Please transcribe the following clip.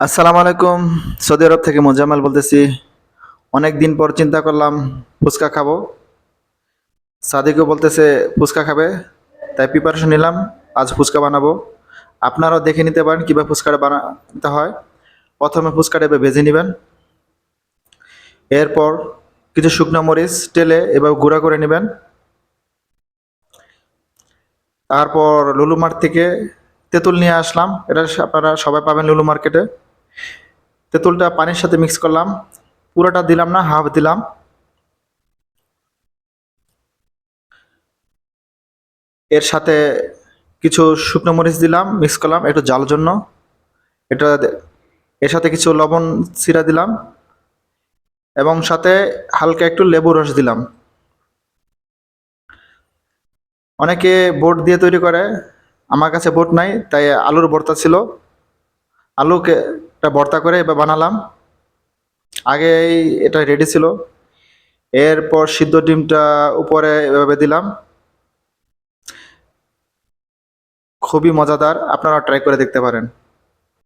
আসসালামু আলাইকুম। সৌদি আরব থেকে মোজাম্মেল বলতেছি। অনেক দিন পর চিন্তা করলাম ফুচকা খাবো। সাদিকও বলতেছে ফুচকা খাবে, তাই প্রিপারেশন নিলাম। আজ ফুচকা বানাবো। আপনারাও দেখে নিতে পারেন কীভাবে ফুচকাটা বানাতে হয়। প্রথমে ফুচকাটা এবার ভেজে নেবেন। এরপর কিছু শুকনো মরিচ তেলে এবার গুঁড়া করে নেবেন। তারপর লুলু মার্ট থেকে তেঁতুল নিয়ে আসলাম। এটা আপনারা সবাই পাবেন লুলু মার্কেটে। তেঁতুলটা পানির সাথে মিক্স করলাম, পুরোটা দিলাম না, হাফ দিলাম। এর সাথে কিছু শুকনো মরিচ দিলাম, মিক্স করলাম একটু জাল জন্য। এটা এর সাথে কিছু লবণ ছিটা দিলাম এবং সাথে হালকা একটু লেবু রস দিলাম। অনেকে বোট দিয়ে তৈরি করে, আমার কাছে বোট নাই, তাই আলুর ভর্তা ছিল। আলুকে একটা ভর্তা করে এবার বানালাম। আগেই এটা রেডি ছিল। এরপর সিদ্ধ ডিমটা উপরে এভাবে দিলাম। খুবই মজাদার, আপনারা ট্রাই করে দেখতে পারেন।